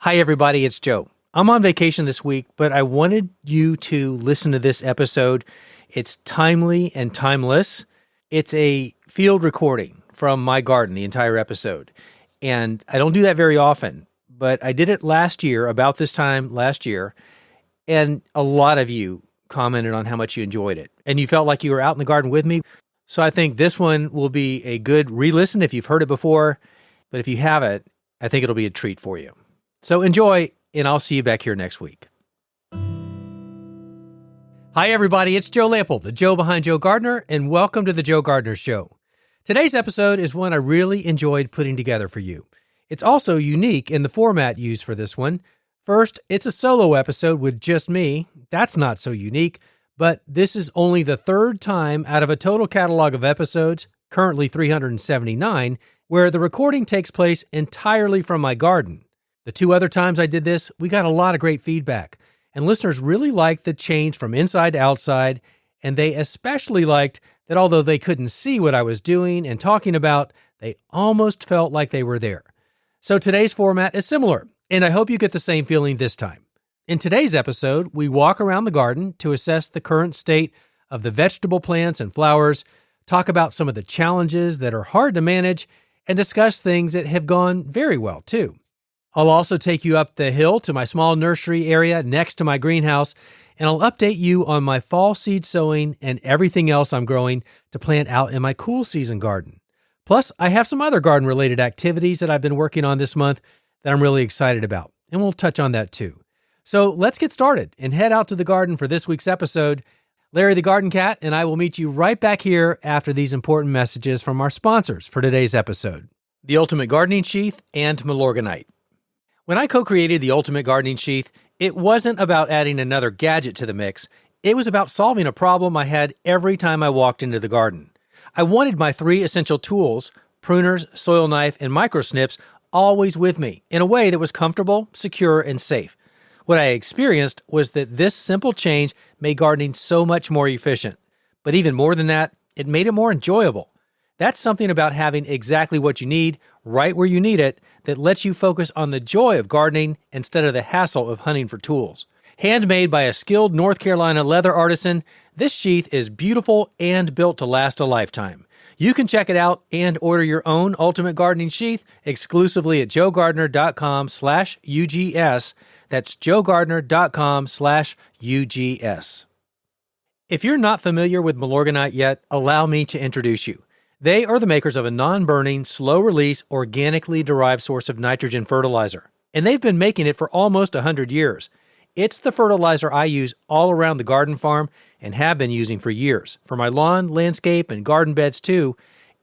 Hi, everybody. It's Joe. I'm on vacation this week, but I wanted you to listen to this episode. It's timely and timeless. It's a field recording from my garden, the entire episode. And I don't do that very often, but I did it last year, about this time last year. And a lot of you commented on how much you enjoyed it. And you felt like you were out in the garden with me. So I think this one will be a good re-listen if you've heard it before. But if you haven't, I think it'll be a treat for you. So enjoy, and I'll see you back here next week. Hi, everybody. It's Joe Leopold, the Joe behind Joe Gardener, and welcome to the Joe Gardener Show. Today's episode is one I really enjoyed putting together for you. It's also unique in the format used for this one. First, it's a solo episode with just me. That's not so unique, but this is only the third time out of a total catalog of episodes, currently 379, where the recording takes place entirely from my garden. The two other times I did this, we got a lot of great feedback, and listeners really liked the change from inside to outside, and they especially liked that although they couldn't see what I was doing and talking about, they almost felt like they were there. So today's format is similar, and I hope you get the same feeling this time. In today's episode, we walk around the garden to assess the current state of the vegetable plants and flowers, talk about some of the challenges that are hard to manage, and discuss things that have gone very well too. I'll also take you up the hill to my small nursery area next to my greenhouse, and I'll update you on my fall seed sowing and everything else I'm growing to plant out in my cool season garden. Plus, I have some other garden-related activities that I've been working on this month that I'm really excited about, and we'll touch on that too. So let's get started and head out to the garden for this week's episode. Larry the Garden Cat and I will meet you right back here after these important messages from our sponsors for today's episode, the Ultimate Gardening Sheath and Milorganite. When I co-created the Ultimate Gardening Sheath, it wasn't about adding another gadget to the mix. It was about solving a problem I had every time I walked into the garden. I wanted my three essential tools, pruners, soil knife, and micro snips, always with me in a way that was comfortable, secure, and safe. What I experienced was that this simple change made gardening so much more efficient. But even more than that, it made it more enjoyable. That's something about having exactly what you need, right where you need it, that lets you focus on the joy of gardening instead of the hassle of hunting for tools. Handmade by a skilled North Carolina leather artisan, this sheath is beautiful and built to last a lifetime. You can check it out and order your own Ultimate Gardening Sheath exclusively at joegardener.com/UGS. That's joegardener.com/UGS. If you're not familiar with Milorganite yet, allow me to introduce you. They are the makers of a non-burning, slow-release, organically derived source of nitrogen fertilizer, and they've been making it for almost 100 years. It's the fertilizer I use all around the garden farm and have been using for years, for my lawn, landscape, and garden beds too,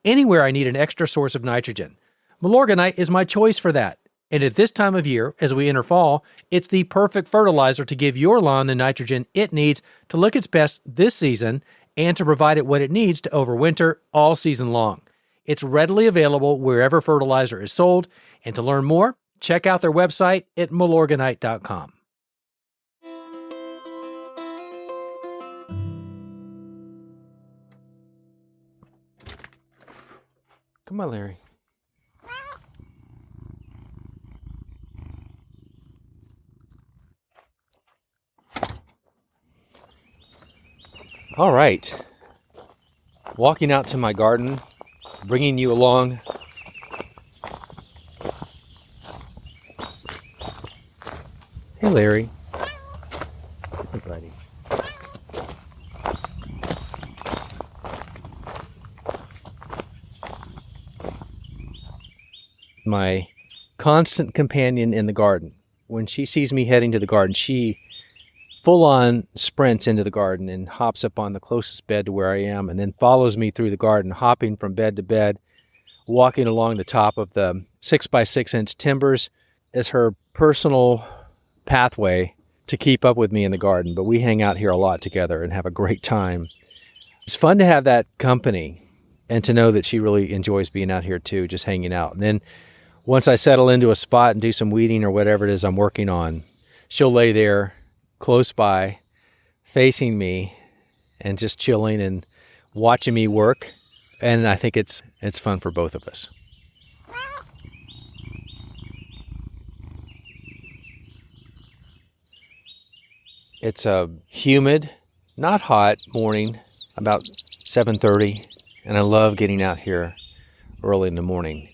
anywhere I need an extra source of nitrogen. Milorganite is my choice for that, and at this time of year, as we enter fall, it's the perfect fertilizer to give your lawn the nitrogen it needs to look its best this season and to provide it what it needs to overwinter all season long. It's readily available wherever fertilizer is sold, and to learn more, check out their website at milorganite.com. Come on, Larry. All right, walking out to my garden, bringing you along. Hey, Larry. Hey, buddy. My constant companion in the garden. When she sees me heading to the garden, she full-on sprints into the garden and hops up on the closest bed to where I am and then follows me through the garden, hopping from bed to bed, walking along the top of the 6x6-inch timbers as her personal pathway to keep up with me in the garden. But we hang out here a lot together and have a great time. It's fun to have that company and to know that she really enjoys being out here too, just hanging out. And then once I settle into a spot and do some weeding or whatever it is I'm working on, she'll lay there close by, facing me and just chilling and watching me work. And I think it's fun for both of us. It's a humid, not hot morning, about 7:30, and I love getting out here early in the morning.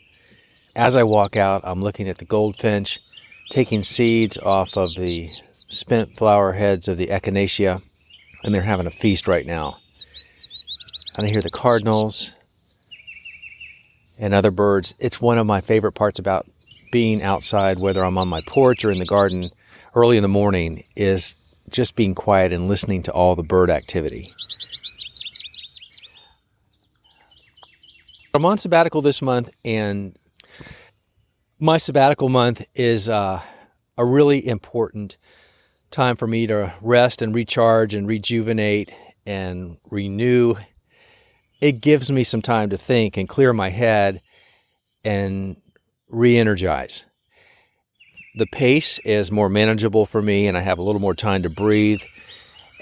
As I walk out, I'm looking at the goldfinch, taking seeds off of the spent flower heads of the echinacea, and they're having a feast right now. And I hear the cardinals and other birds. It's one of my favorite parts about being outside, whether I'm on my porch or in the garden early in the morning, is just being quiet and listening to all the bird activity. I'm on sabbatical this month, and my sabbatical month is a really important time for me to rest and recharge and rejuvenate and renew. It gives me some time to think and clear my head and re-energize. The pace is more manageable for me, and I have a little more time to breathe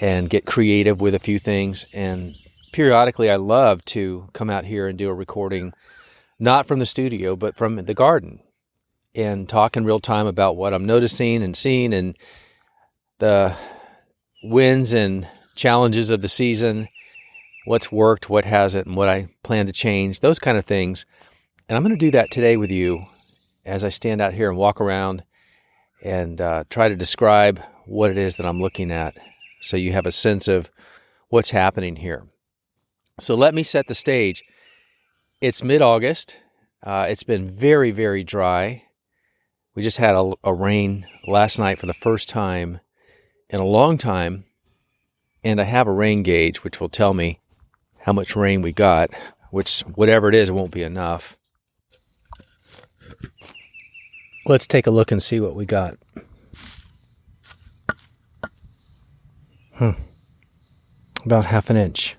and get creative with a few things. And periodically I love to come out here and do a recording, not from the studio, but from the garden, and talk in real time about what I'm noticing and seeing and the wins and challenges of the season, what's worked, what hasn't, and what I plan to change, those kind of things. And I'm going to do that today with you as I stand out here and walk around and try to describe what it is that I'm looking at so you have a sense of what's happening here. So let me set the stage. It's mid-August. It's been very, very dry. We just had a rain last night for the first time in a long time, and I have a rain gauge which will tell me how much rain we got, which, whatever it is, it won't be enough. Let's take a look and see what we got. About half an inch.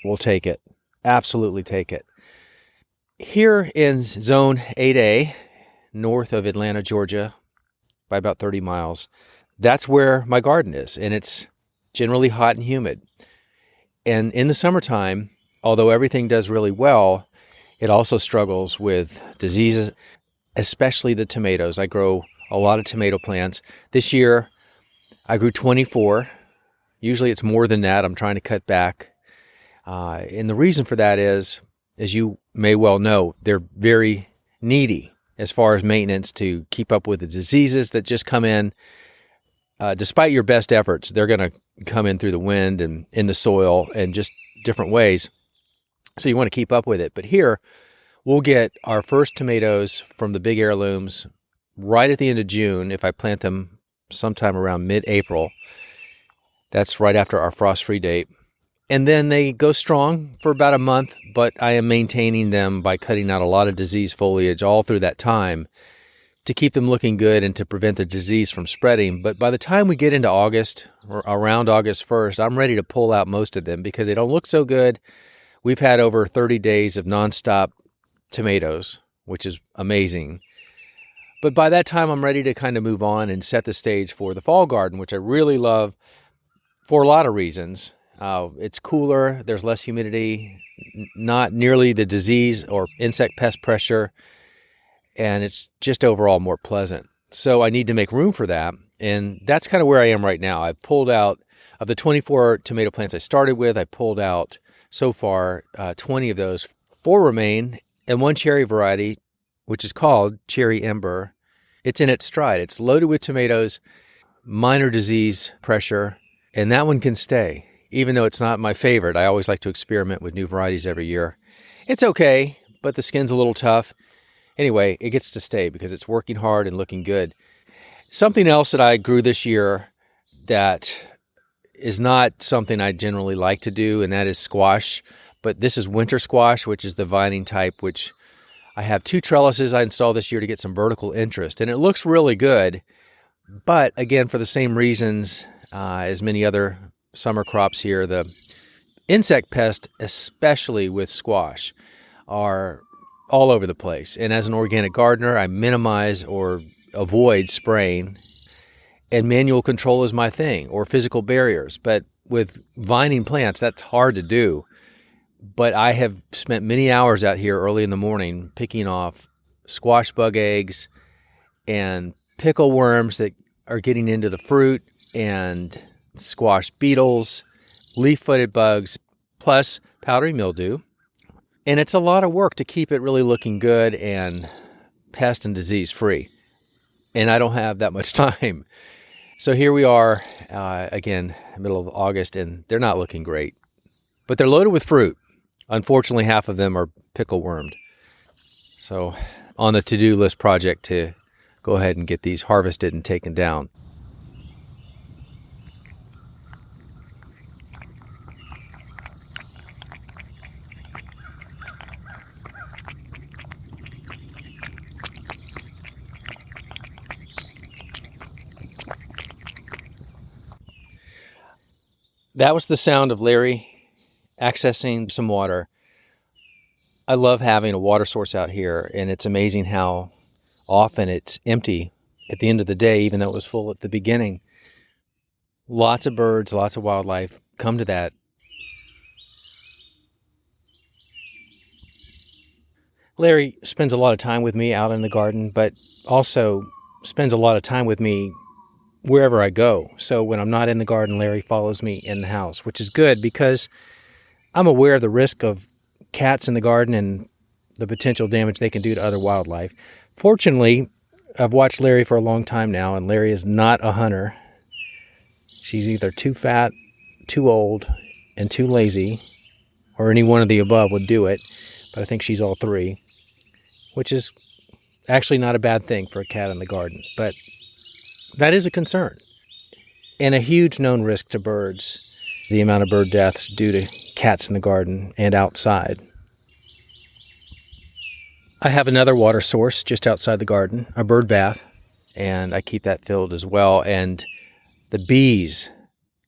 We'll take it. Absolutely take it. Here in Zone 8A, north of Atlanta, Georgia, by about 30 miles, that's where my garden is, and it's generally hot and humid. And in the summertime, although everything does really well, it also struggles with diseases, especially the tomatoes. I grow a lot of tomato plants. This year, I grew 24. Usually it's more than that. I'm trying to cut back. And the reason for that is, as you may well know, they're very needy as far as maintenance to keep up with the diseases that just come in. Despite your best efforts, they're going to come in through the wind and in the soil and just different ways. So you want to keep up with it. But here, we'll get our first tomatoes from the big heirlooms right at the end of June if I plant them sometime around mid-April. That's right after our frost-free date. And then they go strong for about a month, but I am maintaining them by cutting out a lot of disease foliage all through that time to keep them looking good and to prevent the disease from spreading. But by the time we get into August, or around August 1st, I'm ready to pull out most of them because they don't look so good. We've had over 30 days of nonstop tomatoes, which is amazing. But by that time, I'm ready to kind of move on and set the stage for the fall garden, which I really love for a lot of reasons. It's cooler, there's less humidity, not nearly the disease or insect pest pressure, and it's just overall more pleasant. So I need to make room for that, and that's kind of where I am right now. I've pulled out, of the 24 tomato plants I started with, I pulled out so far 20 of those. 4 remain, and one cherry variety, which is called Cherry Ember. It's in its stride. It's loaded with tomatoes, minor disease pressure, and that one can stay. Even though it's not my favorite, I always like to experiment with new varieties every year. It's okay, but the skin's a little tough. Anyway, it gets to stay because it's working hard and looking good. Something else that I grew this year that is not something I generally like to do, and that is squash. But this is winter squash, which is the vining type, which I have 2 trellises I installed this year to get some vertical interest. And it looks really good, but again, for the same reasons as many other summer crops here, the insect pests, especially with squash, are all over the place. And as an organic gardener, I minimize or avoid spraying, and manual control is my thing, or physical barriers. But with vining plants, that's hard to do. But I have spent many hours out here early in the morning picking off squash bug eggs and pickle worms that are getting into the fruit, and squash beetles, leaf-footed bugs, plus powdery mildew. And it's a lot of work to keep it really looking good and pest and disease free. And I don't have that much time. So here we are, again, middle of August, and they're not looking great. But they're loaded with fruit. Unfortunately, half of them are pickle wormed. So on the to-do list project to go ahead and get these harvested and taken down. That was the sound of Larry accessing some water. I love having a water source out here, and it's amazing how often it's empty at the end of the day, even though it was full at the beginning. Lots of birds, lots of wildlife come to that. Larry spends a lot of time with me out in the garden, but also spends a lot of time with me wherever I go. So when I'm not in the garden, Larry follows me in the house, which is good because I'm aware of the risk of cats in the garden and the potential damage they can do to other wildlife. Fortunately, I've watched Larry for a long time now, and Larry is not a hunter. She's either too fat, too old, and too lazy, or any one of the above would do it, but I think she's all three, which is actually not a bad thing for a cat in the garden, but that is a concern. And a huge known risk to birds, the amount of bird deaths due to cats in the garden and outside. I have another water source just outside the garden, a bird bath, and I keep that filled as well. And the bees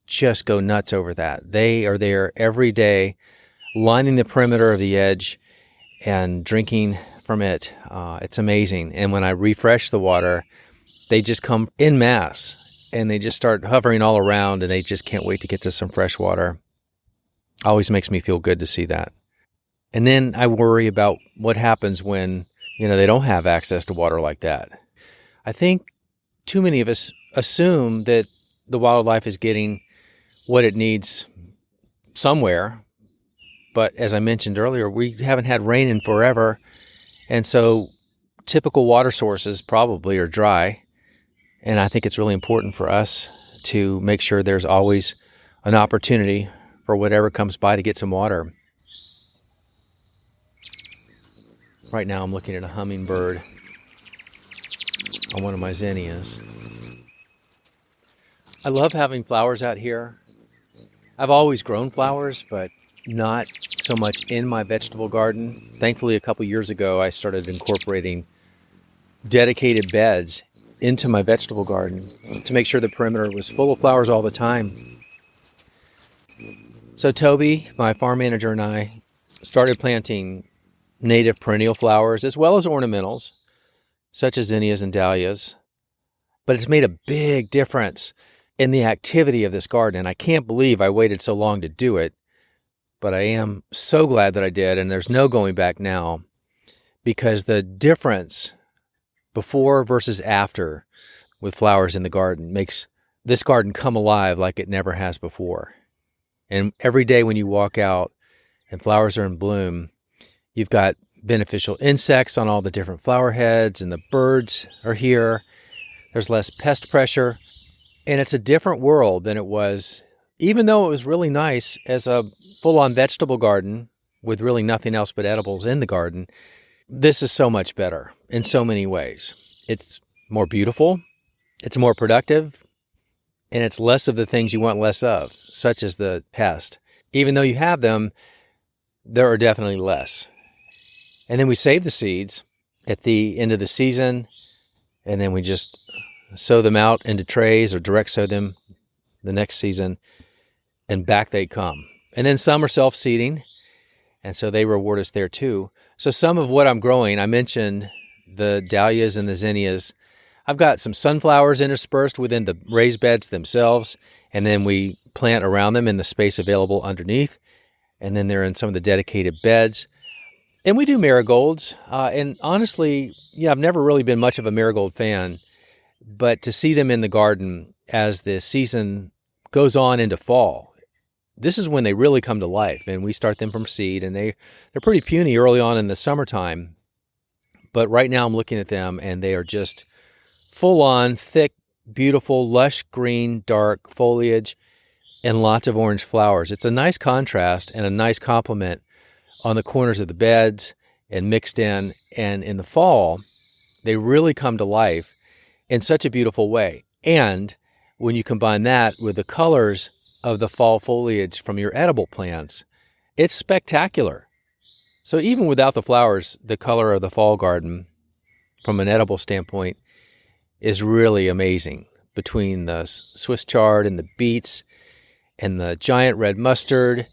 just go nuts over that. They are there every day, lining the perimeter of the edge and drinking from it. It's amazing. And when I refresh the water, they just come en masse, and they just start hovering all around, and they just can't wait to get to some fresh water. Always makes me feel good to see that. And then I worry about what happens when, they don't have access to water like that. I think too many of us assume that the wildlife is getting what it needs somewhere. But as I mentioned earlier, we haven't had rain in forever. And so typical water sources probably are dry. And I think it's really important for us to make sure there's always an opportunity for whatever comes by to get some water. Right now I'm looking at a hummingbird on one of my zinnias. I love having flowers out here. I've always grown flowers, but not so much in my vegetable garden. Thankfully, a couple years ago, I started incorporating dedicated beds into my vegetable garden to make sure the perimeter was full of flowers all the time. So Toby, my farm manager, and I started planting native perennial flowers as well as ornamentals, such as zinnias and dahlias. But it's made a big difference in the activity of this garden, and I can't believe I waited so long to do it, but I am so glad that I did, and there's no going back now, because the difference before versus after with flowers in the garden makes this garden come alive like it never has before. And every day when you walk out and flowers are in bloom, you've got beneficial insects on all the different flower heads, and the birds are here. There's less pest pressure, and it's a different world than it was, even though it was really nice as a full-on vegetable garden with really nothing else but edibles in the garden. This is so much better in so many ways. It's more beautiful, it's more productive, and it's less of the things you want less of, such as the pest. Even though you have them, there are definitely less. And then we save the seeds at the end of the season, and then we just sow them out into trays or direct sow them the next season, and back they come. And then some are self-seeding, and so they reward us there too. So some of what I'm growing, I mentioned the dahlias and the zinnias. I've got some sunflowers interspersed within the raised beds themselves, and then we plant around them in the space available underneath, and then they're in some of the dedicated beds. And we do marigolds, and honestly, I've never really been much of a marigold fan, But to see them in the garden as the season goes on into fall, this is when they really come to life. And we start them from seed, and they're pretty puny early on in the summertime. But right now I'm looking at them, and they are just full on, thick, beautiful, lush green, dark foliage and lots of orange flowers. It's a nice contrast and a nice complement on the corners of the beds and mixed in. And in the fall, they really come to life in such a beautiful way. And when you combine that with the colors of the fall foliage from your edible plants, it's spectacular. So even without the flowers, the color of the fall garden from an edible standpoint is really amazing, between the Swiss chard and the beets and the giant red mustard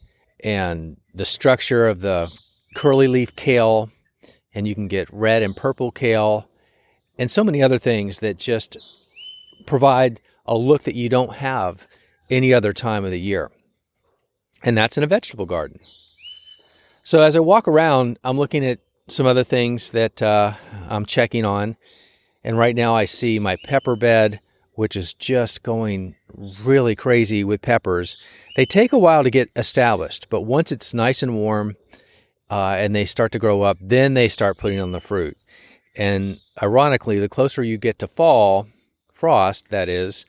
and the structure of the curly leaf kale, and you can get red and purple kale and so many other things that just provide a look that you don't have any other time of the year. And that's in a vegetable garden. So as I walk around, I'm looking at some other things that I'm checking on. And right now I see my pepper bed, which is just going really crazy with peppers. They take a while to get established, but once it's nice and warm and they start to grow up, then they start putting on the fruit. And ironically, the closer you get to fall, frost that is,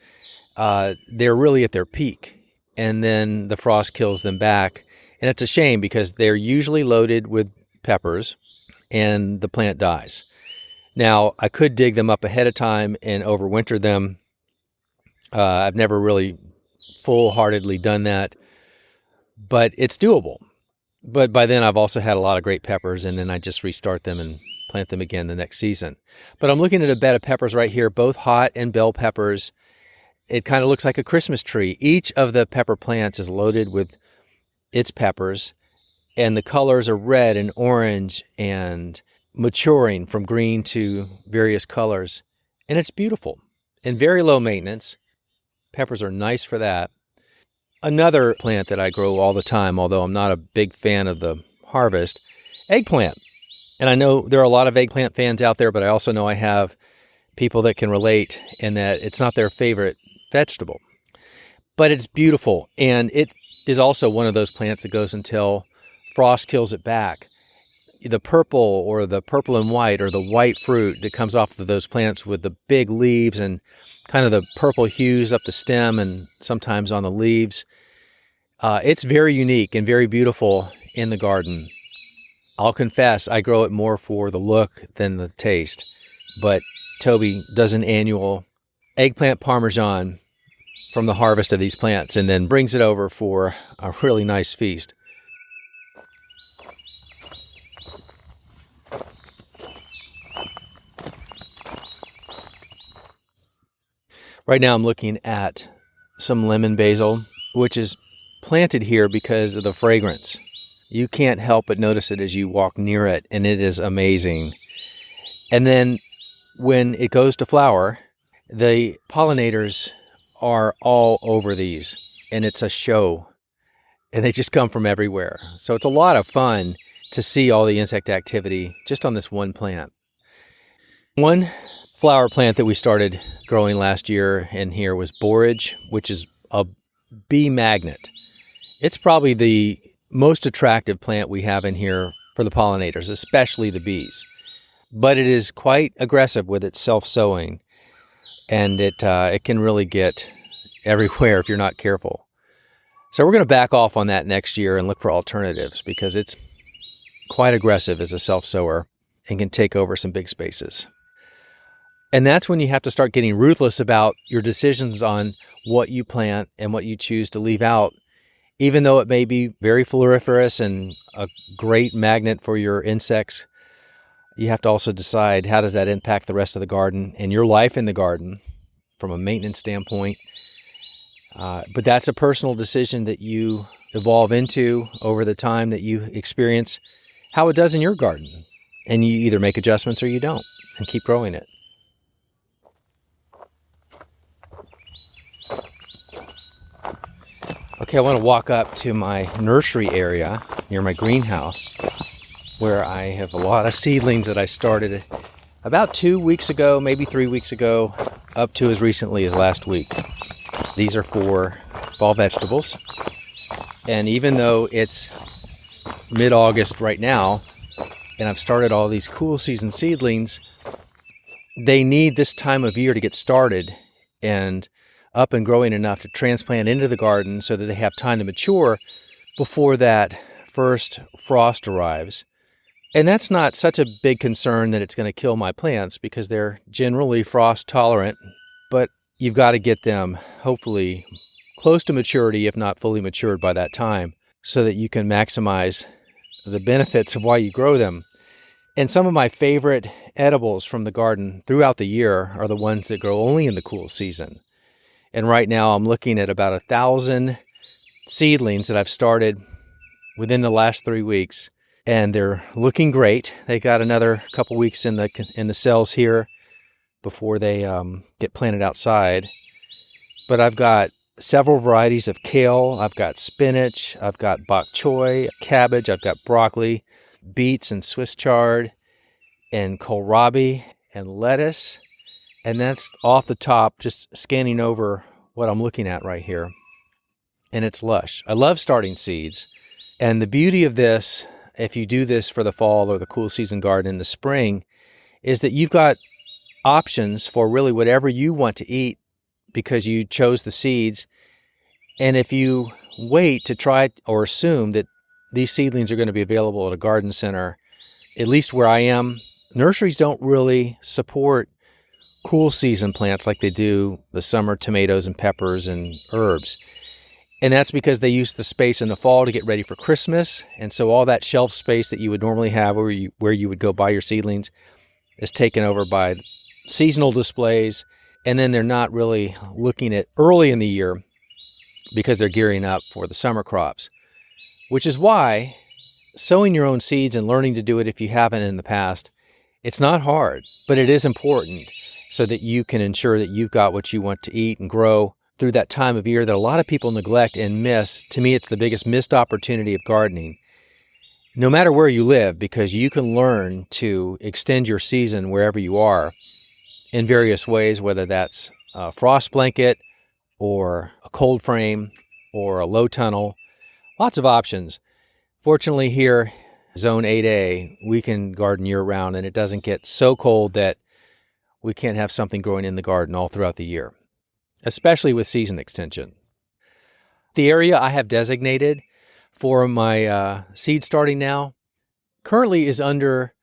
they're really at their peak. And then the frost kills them back. And it's a shame because they're usually loaded with peppers and the plant dies. Now, I could dig them up ahead of time and overwinter them. I've never really full-heartedly done that, but it's doable. But by then, I've also had a lot of great peppers, and then I just restart them and plant them again the next season. But I'm looking at a bed of peppers right here, both hot and bell peppers. It kind of looks like a Christmas tree. Each of the pepper plants is loaded with its peppers, and the colors are red and orange and maturing from green to various colors. And it's beautiful and very low maintenance. Peppers are nice for that. Another plant that I grow all the time, although I'm not a big fan of the harvest, eggplant. And I know there are a lot of eggplant fans out there, but I also know I have people that can relate in that it's not their favorite vegetable. But it's beautiful, and it is also one of those plants that goes until frost kills it back. The purple or the purple and white or the white fruit that comes off of those plants with the big leaves and kind of the purple hues up the stem and sometimes on the leaves. It's very unique and very beautiful in the garden. I'll confess, I grow it more for the look than the taste. But Toby does an annual eggplant parmesan from the harvest of these plants and then brings it over for a really nice feast. Right now I'm looking at some lemon basil, which is planted here because of the fragrance. You can't help but notice it as you walk near it, and it is amazing. And then when it goes to flower, the pollinators are all over these, and it's a show, and they just come from everywhere. So it's a lot of fun to see all the insect activity just on this one plant. One flower plant that we started growing last year in here was borage, which is a bee magnet. It's probably the most attractive plant we have in here for the pollinators, especially the bees. But it is quite aggressive with its self-sowing, and it can really get everywhere if you're not careful. So we're going to back off on that next year and look for alternatives because it's quite aggressive as a self-sower and can take over some big spaces. And that's when you have to start getting ruthless about your decisions on what you plant and what you choose to leave out. Even though it may be very floriferous and a great magnet for your insects, you have to also decide how does that impact the rest of the garden and your life in the garden from a maintenance standpoint. But that's a personal decision that you evolve into over the time that you experience how it does in your garden. And you either make adjustments or you don't and keep growing it. Okay, I want to walk up to my nursery area near my greenhouse where I have a lot of seedlings that I started about 2 weeks ago, maybe 3 weeks ago. up to as recently as last week. These are for fall vegetables. And even though it's mid-August right now, and I've started all these cool season seedlings, they need this time of year to get started and up and growing enough to transplant into the garden so that they have time to mature before that first frost arrives. And that's not such a big concern that it's going to kill my plants because they're generally frost tolerant, but you've got to get them hopefully close to maturity, if not fully matured by that time, so that you can maximize the benefits of why you grow them. And some of my favorite edibles from the garden throughout the year are the ones that grow only in the cool season. And right now I'm looking at about 1,000 seedlings that I've started within the last 3 weeks. And they're looking great. They got another couple weeks in the cells here before they get planted outside. But I've got several varieties of kale. I've got spinach. I've got bok choy, cabbage. I've got broccoli, beets and Swiss chard, and kohlrabi and lettuce. And that's off the top, just scanning over what I'm looking at right here. And it's lush. I love starting seeds. And the beauty of this, if you do this for the fall or the cool season garden in the spring, is that you've got options for really whatever you want to eat because you chose the seeds. And if you wait to try or assume that these seedlings are going to be available at a garden center, at least where I am, nurseries don't really support cool season plants like they do the summer tomatoes and peppers and herbs. And that's because they use the space in the fall to get ready for Christmas. And so all that shelf space that you would normally have where you would go buy your seedlings is taken over by seasonal displays. And then they're not really looking at early in the year because they're gearing up for the summer crops, which is why sowing your own seeds and learning to do it if you haven't in the past, it's not hard, but it is important so that you can ensure that you've got what you want to eat and grow through that time of year that a lot of people neglect and miss. To me, it's the biggest missed opportunity of gardening, no matter where you live, because you can learn to extend your season wherever you are in various ways, whether that's a frost blanket or a cold frame or a low tunnel, lots of options. Fortunately here, zone 8A, we can garden year round and it doesn't get so cold that we can't have something growing in the garden all throughout the year, especially with season extension. The area I have designated for my seed starting now currently is under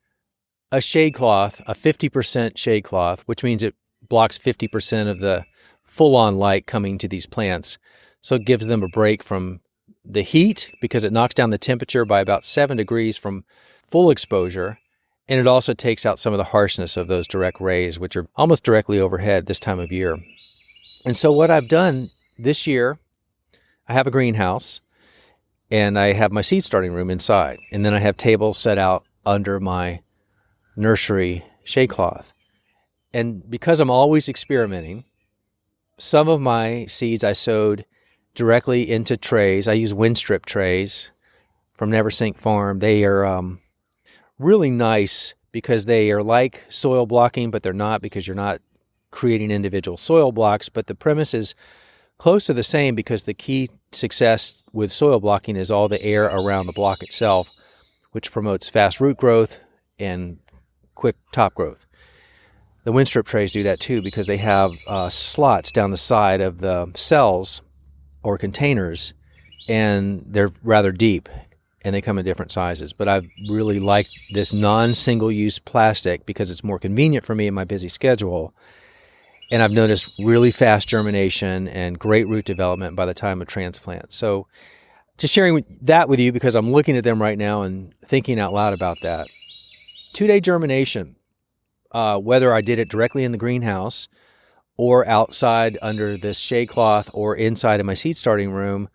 a shade cloth, a 50% shade cloth, which means it blocks 50% of the full-on light coming to these plants. So it gives them a break from the heat because it knocks down the temperature by about 7 degrees from full exposure. And it also takes out some of the harshness of those direct rays, which are almost directly overhead this time of year. And so what I've done this year, I have a greenhouse and I have my seed starting room inside. And then I have tables set out under my nursery shade cloth. And because I'm always experimenting, some of my seeds I sowed directly into trays. I use windstrip trays from Neversink Farm. They are really nice because they are like soil blocking, but they're not, because you're not creating individual soil blocks. But the premise is close to the same, because the key success with soil blocking is all the air around the block itself, which promotes fast root growth and quick top growth. The windstrip trays do that too, because they have slots down the side of the cells or containers, and they're rather deep and they come in different sizes. But I really like this non-single-use plastic because it's more convenient for me in my busy schedule. And I've noticed really fast germination and great root development by the time of transplant. So just sharing that with you because I'm looking at them right now and thinking out loud about that. 2-day germination, whether I did it directly in the greenhouse or outside under this shade cloth or inside in my seed starting room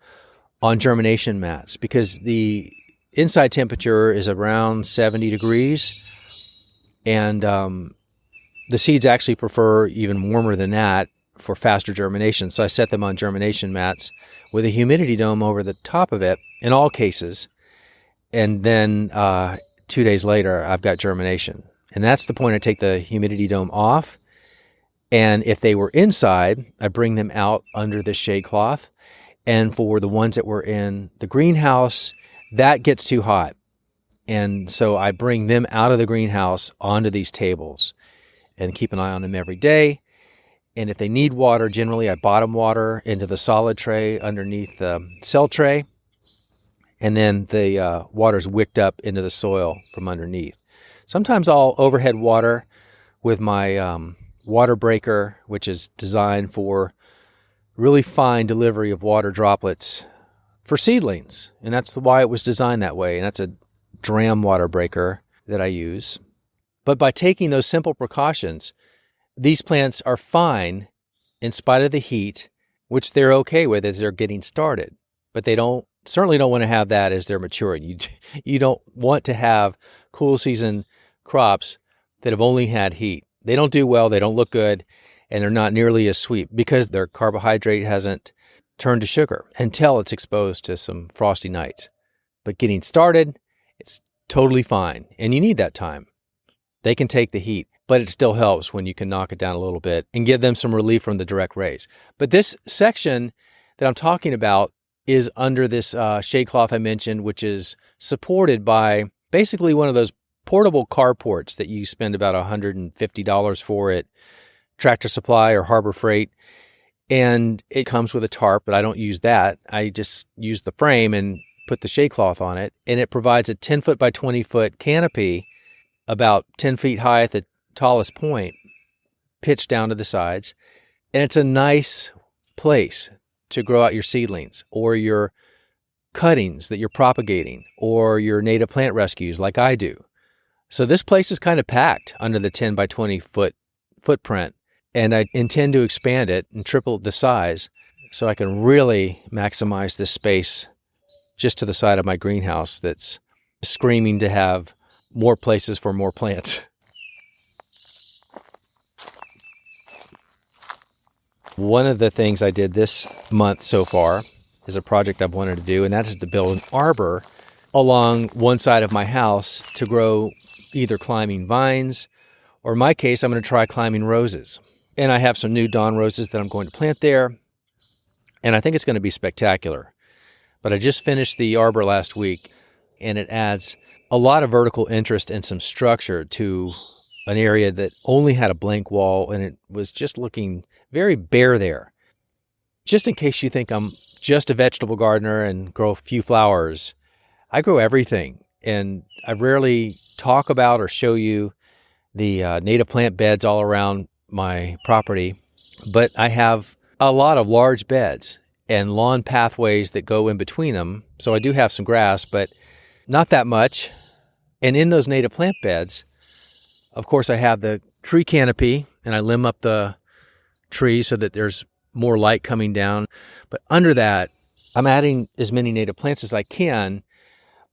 on germination mats, because the inside temperature is around 70 degrees and the seeds actually prefer even warmer than that for faster germination. So I set them on germination mats with a humidity dome over the top of it in all cases. And then 2 days later, I've got germination. And that's the point I take the humidity dome off. And if they were inside, I bring them out under the shade cloth. And for the ones that were in the greenhouse, that gets too hot. And so I bring them out of the greenhouse onto these tables and keep an eye on them every day. And if they need water, generally I bottom water into the solid tray underneath the cell tray. And then the water's wicked up into the soil from underneath. Sometimes I'll overhead water with my water breaker, which is designed for really fine delivery of water droplets for seedlings. And that's why it was designed that way. And that's a dram water breaker that I use. But by taking those simple precautions, these plants are fine in spite of the heat, which they're okay with as they're getting started. But they certainly don't want to have that as they're maturing. You don't want to have cool season crops that have only had heat. They don't do well, they don't look good, and they're not nearly as sweet because their carbohydrate hasn't turned to sugar until it's exposed to some frosty nights. But getting started, it's totally fine, and you need that time. They can take the heat, but it still helps when you can knock it down a little bit and give them some relief from the direct rays. But this section that I'm talking about is under this shade cloth I mentioned, which is supported by basically one of those portable carports that you spend about $150 for at Tractor Supply or Harbor Freight. And it comes with a tarp, but I don't use that. I just use the frame and put the shade cloth on it. And it provides a 10 foot by 20 foot canopy about 10 feet high at the tallest point, pitched down to the sides. And it's a nice place to grow out your seedlings or your cuttings that you're propagating or your native plant rescues like I do. So this place is kind of packed under the 10 by 20 foot footprint, and I intend to expand it and triple the size so I can really maximize this space just to the side of my greenhouse that's screaming to have more places for more plants. One of the things I did this month so far is a project I've wanted to do, and that is to build an arbor along one side of my house to grow either climbing vines, or in my case, I'm going to try climbing roses. And I have some new dawn roses that I'm going to plant there, and I think it's going to be spectacular. But I just finished the arbor last week, and it adds a lot of vertical interest and some structure to an area that only had a blank wall, and it was just looking very bare there. Just in case you think I'm just a vegetable gardener and grow a few flowers, I grow everything. And I rarely talk about or show you the native plant beds all around my property, but I have a lot of large beds and lawn pathways that go in between them. So I do have some grass, but not that much. And in those native plant beds, of course, I have the tree canopy, and I limb up the trees so that there's more light coming down. But under that, I'm adding as many native plants as I can.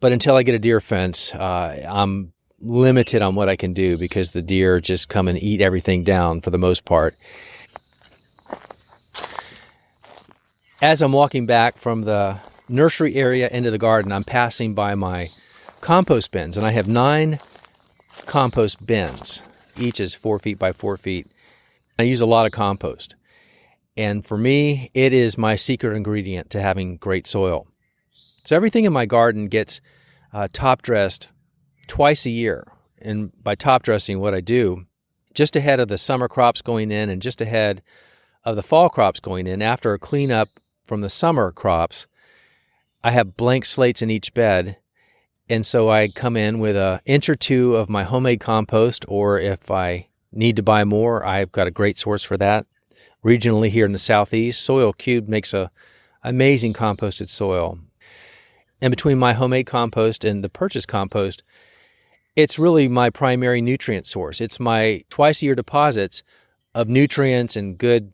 But until I get a deer fence, I'm limited on what I can do because the deer just come and eat everything down for the most part. As I'm walking back from the nursery area into the garden, I'm passing by my compost bins, and I have 9 compost bins. Each is 4 feet by 4 feet. I use a lot of compost. And for me, it is my secret ingredient to having great soil. So everything in my garden gets top dressed twice a year. And by top dressing, what I do, just ahead of the summer crops going in and just ahead of the fall crops going in, after a cleanup from the summer crops, I have blank slates in each bed. And so I come in with an inch or two of my homemade compost, or if I need to buy more, I've got a great source for that. Regionally here in the Southeast, Soil Cube makes a amazing composted soil. And between my homemade compost and the purchased compost, it's really my primary nutrient source. It's my twice-a-year deposits of nutrients and good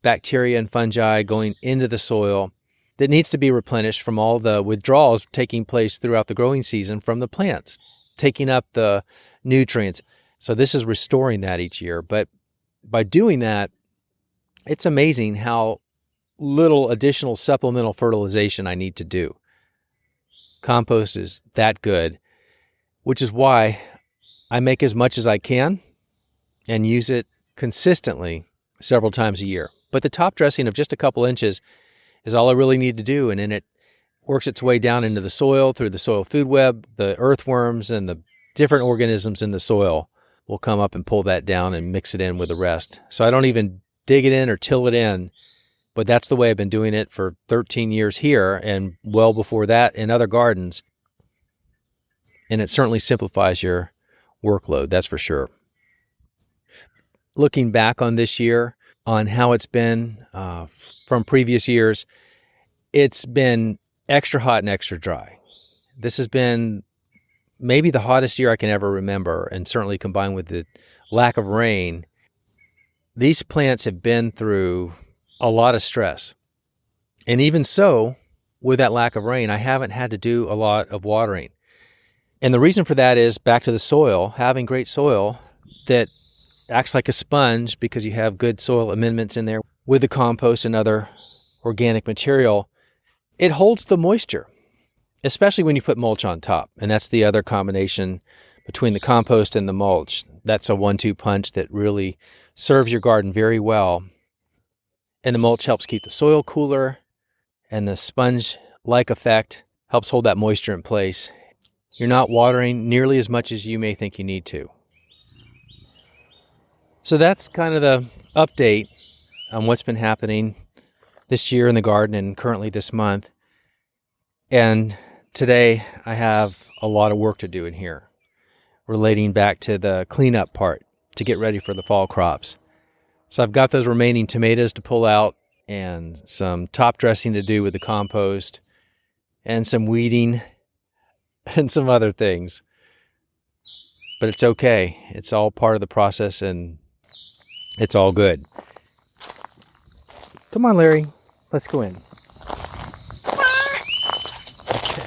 bacteria and fungi going into the soil that needs to be replenished from all the withdrawals taking place throughout the growing season from the plants, taking up the nutrients. So this is restoring that each year. But by doing that, it's amazing how little additional supplemental fertilization I need to do. Compost is that good, which is why I make as much as I can and use it consistently several times a year. But the top dressing of just a couple inches is all I really need to do, and then it works its way down into the soil through the soil food web. The earthworms and the different organisms in the soil will come up and pull that down and mix it in with the rest. So I don't even dig it in or till it in, but that's the way I've been doing it for 13 years here and well before that in other gardens. And it certainly simplifies your workload, that's for sure. Looking back on this year, on how it's been from previous years, it's been extra hot and extra dry. This has been maybe the hottest year I can ever remember, and certainly combined with the lack of rain, these plants have been through a lot of stress. And even so, with that lack of rain, I haven't had to do a lot of watering. And the reason for that is back to the soil, having great soil that acts like a sponge because you have good soil amendments in there with the compost and other organic material. It holds the moisture, especially when you put mulch on top. And that's the other combination between the compost and the mulch. That's a 1-2 punch that really serves your garden very well. And the mulch helps keep the soil cooler, and the sponge-like effect helps hold that moisture in place. You're not watering nearly as much as you may think you need to. So that's kind of the update on what's been happening this year in the garden and currently this month. And today I have a lot of work to do in here, relating back to the cleanup part to get ready for the fall crops. So I've got those remaining tomatoes to pull out and some top dressing to do with the compost and some weeding and some other things. But it's okay. It's all part of the process and it's all good. Come on, Larry. Let's go in. Okay.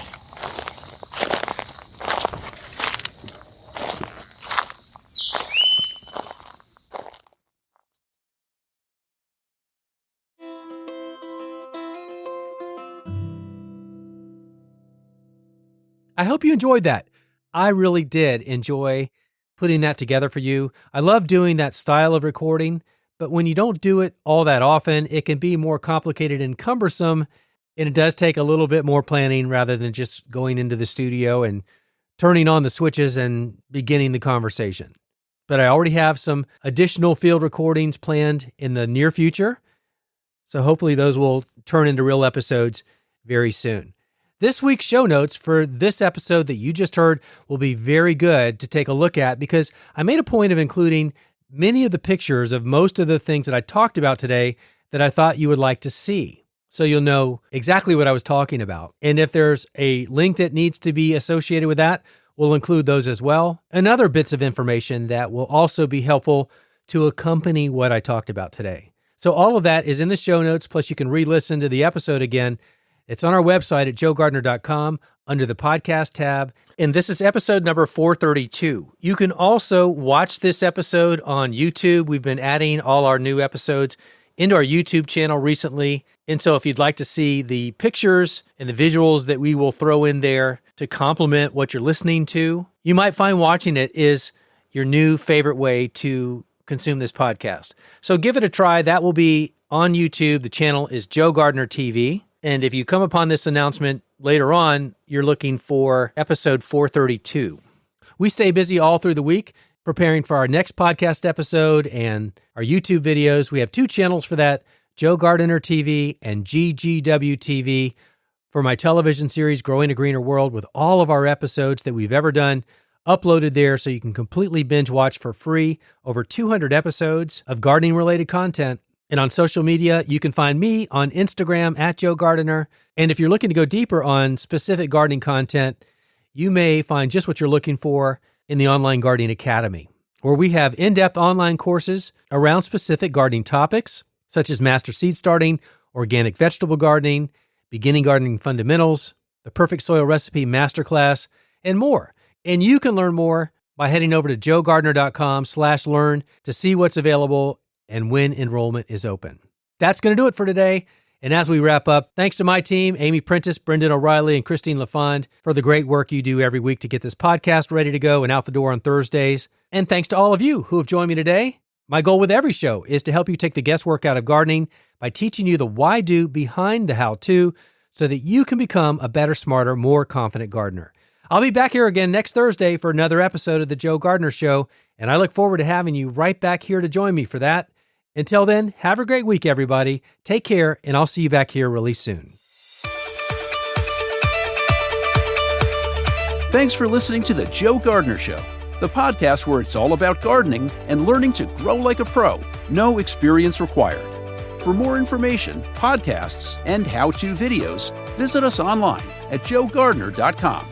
I hope you enjoyed that. I really did enjoy putting that together for you. I love doing that style of recording, but when you don't do it all that often, it can be more complicated and cumbersome, and it does take a little bit more planning rather than just going into the studio and turning on the switches and beginning the conversation. But I already have some additional field recordings planned in the near future, so hopefully those will turn into real episodes very soon. This week's show notes for this episode that you just heard will be very good to take a look at because I made a point of including many of the pictures of most of the things that I talked about today that I thought you would like to see. So you'll know exactly what I was talking about. And if there's a link that needs to be associated with that, we'll include those as well. And other bits of information that will also be helpful to accompany what I talked about today. So all of that is in the show notes, plus you can re-listen to the episode again. It's on our website at joegardener.com under the podcast tab. And this is episode number 432. You can also watch this episode on YouTube. We've been adding all our new episodes into our YouTube channel recently. And so if you'd like to see the pictures and the visuals that we will throw in there to complement what you're listening to, you might find watching it is your new favorite way to consume this podcast. So give it a try. That will be on YouTube. The channel is Joe Gardener TV. And if you come upon this announcement later on, you're looking for episode 432. We stay busy all through the week preparing for our next podcast episode and our YouTube videos. We have two channels for that, Joe Gardener TV and GGW TV, for my television series, Growing a Greener World, with all of our episodes that we've ever done uploaded there so you can completely binge watch for free over 200 episodes of gardening-related content. And on social media, you can find me on Instagram at Joe Gardener. And if you're looking to go deeper on specific gardening content, you may find just what you're looking for in the Online Gardening Academy, where we have in-depth online courses around specific gardening topics, such as master seed starting, organic vegetable gardening, beginning gardening fundamentals, the perfect soil recipe masterclass, and more. And you can learn more by heading over to joegardener.com/learn to see what's available and when enrollment is open. That's going to do it for today. And as we wrap up, thanks to my team, Amy Prentice, Brendan O'Reilly, and Christine LaFond for the great work you do every week to get this podcast ready to go and out the door on Thursdays. And thanks to all of you who have joined me today. My goal with every show is to help you take the guesswork out of gardening by teaching you the why-do behind the how-to so that you can become a better, smarter, more confident gardener. I'll be back here again next Thursday for another episode of The Joe Gardener Show, and I look forward to having you right back here to join me for that. Until then, have a great week, everybody. Take care, and I'll see you back here really soon. Thanks for listening to The Joe Gardener Show, the podcast where it's all about gardening and learning to grow like a pro. No experience required. For more information, podcasts, and how-to videos, visit us online at joegardener.com.